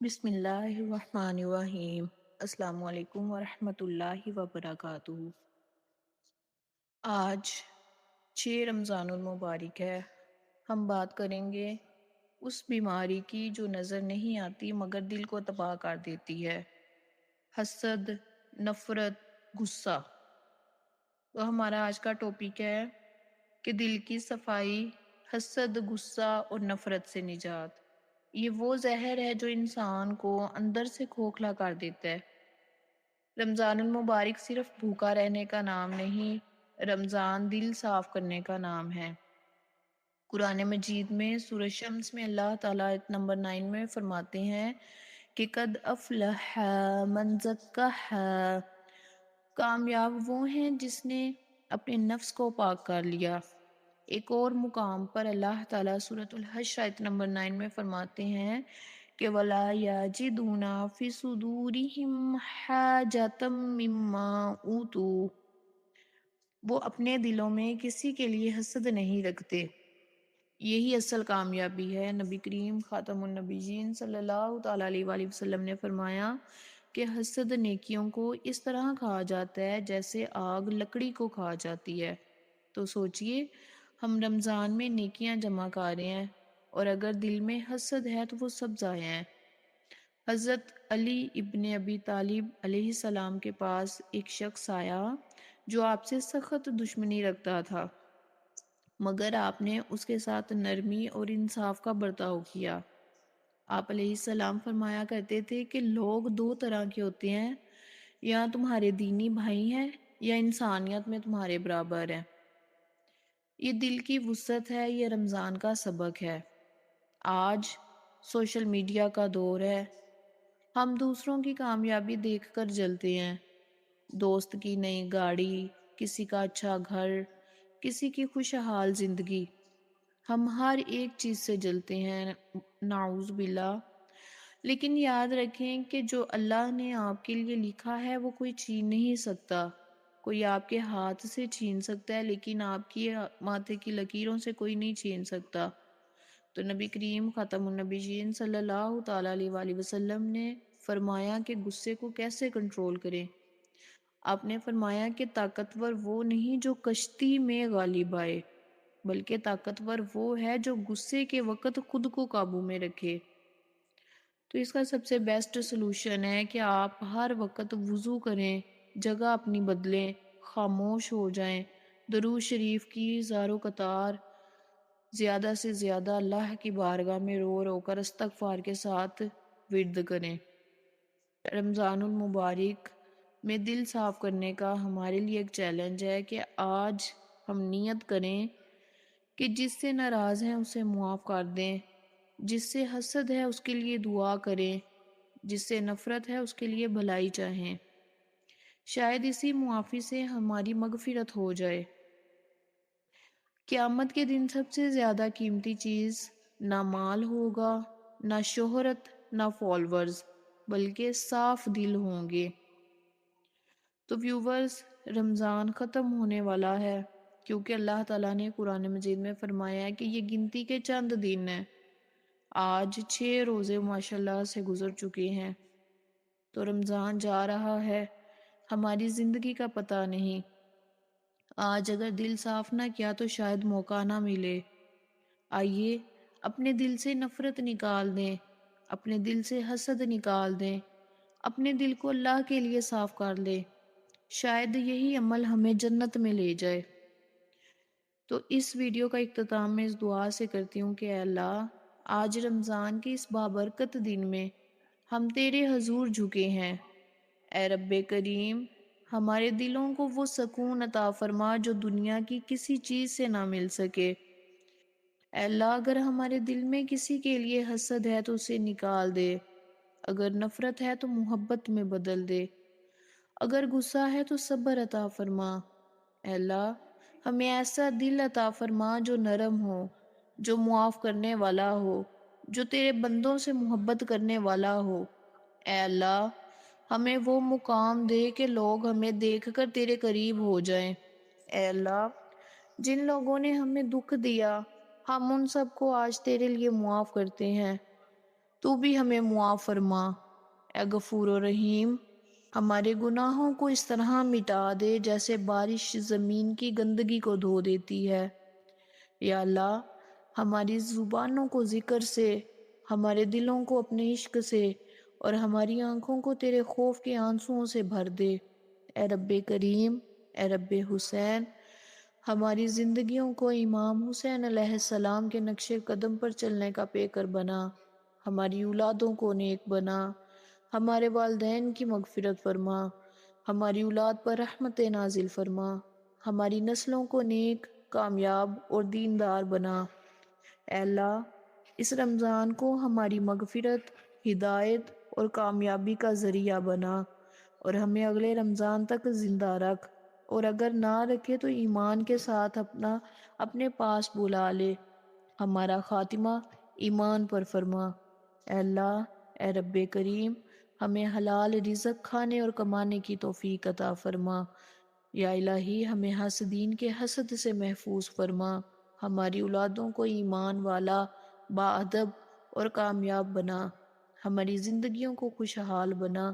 بسم اللہ الرحمن الرحیم۔ السلام علیکم ورحمۃ اللہ وبرکاتہ۔ آج 6 رمضان المبارک ہے۔ ہم بات کریں گے اس بیماری کی جو نظر نہیں آتی مگر دل کو تباہ کر دیتی ہے، حسد، نفرت، غصہ۔ تو ہمارا آج کا ٹاپک ہے کہ دل کی صفائی، حسد، غصہ اور نفرت سے نجات۔ یہ وہ زہر ہے جو انسان کو اندر سے کھوکھلا کر دیتا ہے۔ رمضان المبارک صرف بھوکا رہنے کا نام نہیں، رمضان دل صاف کرنے کا نام ہے۔ قرآن مجید میں سورہ شمس میں اللہ تعالیٰ آیت نمبر 9 میں فرماتے ہیں کہ قد افلح من زکاہا، کامیاب وہ ہیں جس نے اپنے نفس کو پاک کر لیا۔ ایک اور مقام پر اللہ تعالیٰ سورۃ الحشر آیت نمبر 9 میں فرماتے ہیں کہ وَلَا يَجِدُونَ فِي صُدُورِهِمْ حَاجَةً مِّمَّا أُوتُوا، وہ اپنے دلوں میں کسی کے لیے حسد نہیں رکھتے۔ یہی اصل کامیابی ہے۔ نبی کریم خاتم النبیین صلی اللہ تعالیٰ علیہ وآلہ وسلم نے فرمایا کہ حسد نیکیوں کو اس طرح کھا جاتا ہے جیسے آگ لکڑی کو کھا جاتی ہے۔ تو سوچئے، ہم رمضان میں نیکیاں جمع کر رہے ہیں اور اگر دل میں حسد ہے تو وہ سب ضائع ہیں۔ حضرت علی ابن ابی طالب علیہ السلام کے پاس ایک شخص آیا جو آپ سے سخت دشمنی رکھتا تھا، مگر آپ نے اس کے ساتھ نرمی اور انصاف کا برتاؤ کیا۔ آپ علیہ السلام فرمایا کرتے تھے کہ لوگ 2 طرح کے ہوتے ہیں، یا تمہارے دینی بھائی ہیں یا انسانیت میں تمہارے برابر ہیں۔ یہ دل کی وسعت ہے، یہ رمضان کا سبق ہے۔ آج سوشل میڈیا کا دور ہے، ہم دوسروں کی کامیابی دیکھ کر جلتے ہیں۔ دوست کی نئی گاڑی، کسی کا اچھا گھر، کسی کی خوشحال زندگی، ہم ہر ایک چیز سے جلتے ہیں، نعوذ باللہ۔ لیکن یاد رکھیں کہ جو اللہ نے آپ کے لیے لکھا ہے وہ کوئی چھین نہیں سکتا۔ کوئی آپ کے ہاتھ سے چھین سکتا ہے لیکن آپ کی ماتھے کی لکیروں سے کوئی نہیں چھین سکتا۔ تو نبی کریم خاتم النبیین صلی اللہ تعالیٰ علیہ وآلہ وسلم نے فرمایا کہ غصے کو کیسے کنٹرول کریں۔ آپ نے فرمایا کہ طاقتور وہ نہیں جو کشتی میں غالب آئے، بلکہ طاقتور وہ ہے جو غصے کے وقت خود کو قابو میں رکھے۔ تو اس کا سب سے بیسٹ سلوشن ہے کہ آپ ہر وقت وضو کریں، جگہ اپنی بدلیں، خاموش ہو جائیں، درود شریف کی زارو قطار زیادہ سے زیادہ اللہ کی بارگاہ میں رو رو کر استغفار کے ساتھ ورد کریں۔ رمضان المبارک میں دل صاف کرنے کا ہمارے لیے ایک چیلنج ہے کہ آج ہم نیت کریں کہ جس سے ناراض ہیں اسے معاف کر دیں، جس سے حسد ہے اس کے لیے دعا کریں، جس سے نفرت ہے اس کے لیے بھلائی چاہیں۔ شاید اسی معافی سے ہماری مغفرت ہو جائے۔ قیامت کے دن سب سے زیادہ قیمتی چیز نہ مال ہوگا، نہ شہرت، نہ فالورز، بلکہ صاف دل ہوں گے۔ تو ویورز، رمضان ختم ہونے والا ہے، کیونکہ اللہ تعالیٰ نے قرآن مجید میں فرمایا ہے کہ یہ گنتی کے چند دن ہیں۔ آج 6 روزے ماشاءاللہ سے گزر چکے ہیں، تو رمضان جا رہا ہے، ہماری زندگی کا پتہ نہیں۔ آج اگر دل صاف نہ کیا تو شاید موقع نہ ملے۔ آئیے اپنے دل سے نفرت نکال دیں، اپنے دل سے حسد نکال دیں، اپنے دل کو اللہ کے لیے صاف کر لیں۔ شاید یہی عمل ہمیں جنت میں لے جائے۔ تو اس ویڈیو کا اختتام میں اس دعا سے کرتی ہوں کہ اے اللہ، آج رمضان کے اس بابرکت دن میں ہم تیرے حضور جھکے ہیں۔ اے رب کریم، ہمارے دلوں کو وہ سکون عطا فرما جو دنیا کی کسی چیز سے نہ مل سکے۔ اے اللہ، اگر ہمارے دل میں کسی کے لیے حسد ہے تو اسے نکال دے، اگر نفرت ہے تو محبت میں بدل دے، اگر غصہ ہے تو صبر عطا فرما۔ اے اللہ، ہمیں ایسا دل عطا فرما جو نرم ہو، جو معاف کرنے والا ہو، جو تیرے بندوں سے محبت کرنے والا ہو۔ اے اللہ، ہمیں وہ مقام دے کہ لوگ ہمیں دیکھ کر تیرے قریب ہو جائیں۔ اے اللہ، جن لوگوں نے ہمیں دکھ دیا، ہم ان سب کو آج تیرے لیے معاف کرتے ہیں۔ تو بھی ہمیں معاف فرما۔ اے غفور و رحیم، ہمارے گناہوں کو اس طرح مٹا دے جیسے بارش زمین کی گندگی کو دھو دیتی ہے۔ یا اللہ، ہماری زبانوں کو ذکر سے، ہمارے دلوں کو اپنے عشق سے، اور ہماری آنکھوں کو تیرے خوف کے آنسوؤں سے بھر دے۔ اے رب کریم، اے رب حسین، ہماری زندگیوں کو امام حسین علیہ السلام کے نقش قدم پر چلنے کا پیکر بنا۔ ہماری اولادوں کو نیک بنا، ہمارے والدین کی مغفرت فرما، ہماری اولاد پر رحمت نازل فرما، ہماری نسلوں کو نیک، کامیاب اور دیندار بنا۔ اے اللہ، اس رمضان کو ہماری مغفرت، ہدایت اور کامیابی کا ذریعہ بنا، اور ہمیں اگلے رمضان تک زندہ رکھ، اور اگر نہ رکھے تو ایمان کے ساتھ اپنے پاس بلا لے۔ ہمارا خاتمہ ایمان پر فرما۔ اے اللہ، اے رب کریم، ہمیں حلال رزق کھانے اور کمانے کی توفیق عطا فرما۔ یا الہی، ہمیں حاسدین کے حسد سے محفوظ فرما۔ ہماری اولادوں کو ایمان والا، باادب اور کامیاب بنا۔ ہماری زندگیوں کو خوشحال بنا۔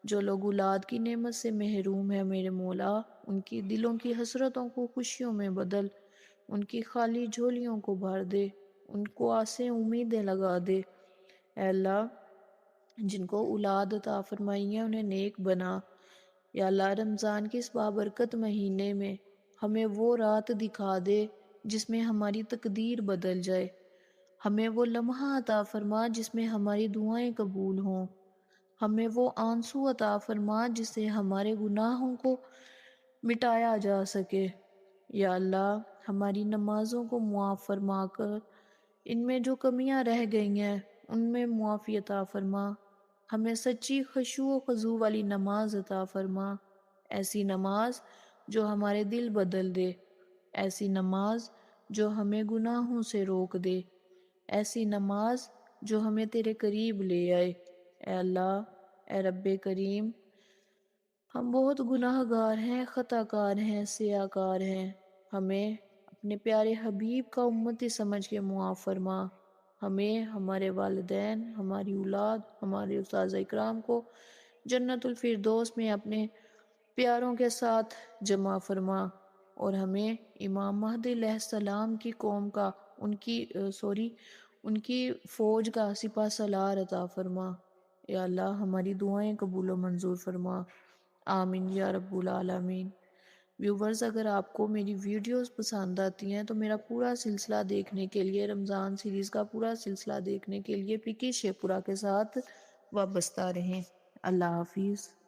جو لوگ اولاد کی نعمت سے محروم ہیں میرے مولا، ان کی دلوں کی حسرتوں کو خوشیوں میں بدل، ان کی خالی جھولیوں کو بھر دے، ان کو آسیں امیدیں لگا دے۔ اے اللہ، جن کو اولاد عطا فرمائی ہے انہیں نیک بنا۔ یا اللہ، رمضان کے اس بابرکت مہینے میں ہمیں وہ رات دکھا دے جس میں ہماری تقدیر بدل جائے۔ ہمیں وہ لمحہ عطا فرما جس میں ہماری دعائیں قبول ہوں۔ ہمیں وہ آنسو عطا فرما جس سے ہمارے گناہوں کو مٹایا جا سکے۔ یا اللہ، ہماری نمازوں کو معاف فرما کر ان میں جو کمیاں رہ گئی ہیں ان میں معافی عطا فرما۔ ہمیں سچی خشوع و خضوع والی نماز عطا فرما، ایسی نماز جو ہمارے دل بدل دے، ایسی نماز جو ہمیں گناہوں سے روک دے، ایسی نماز جو ہمیں تیرے قریب لے آئے۔ اے اللہ، اے رب کریم، ہم بہت گناہ گار ہیں، خطا کار ہیں، سیاہ کار ہیں۔ ہمیں اپنے پیارے حبیب کا امتی سمجھ کے معاف فرما۔ ہمیں، ہمارے والدین، ہماری اولاد، ہمارے اساتذہ اکرام کو جنت الفردوس میں اپنے پیاروں کے ساتھ جمع فرما، اور ہمیں امام مہدی علیہ السلام کی قوم کا، ان کی فوج کا سپہ سالار عطا فرما۔ یا اللہ، ہماری دعائیں قبول و منظور فرما۔ آمین یا رب العالمین۔ ویورز، اگر آپ کو میری ویڈیوز پسند آتی ہیں تو میرا پورا سلسلہ دیکھنے کے لیے، رمضان سیریز کا پورا سلسلہ دیکھنے کے لیے پکی شیپورہ کے ساتھ وابستہ رہیں۔ اللہ حافظ۔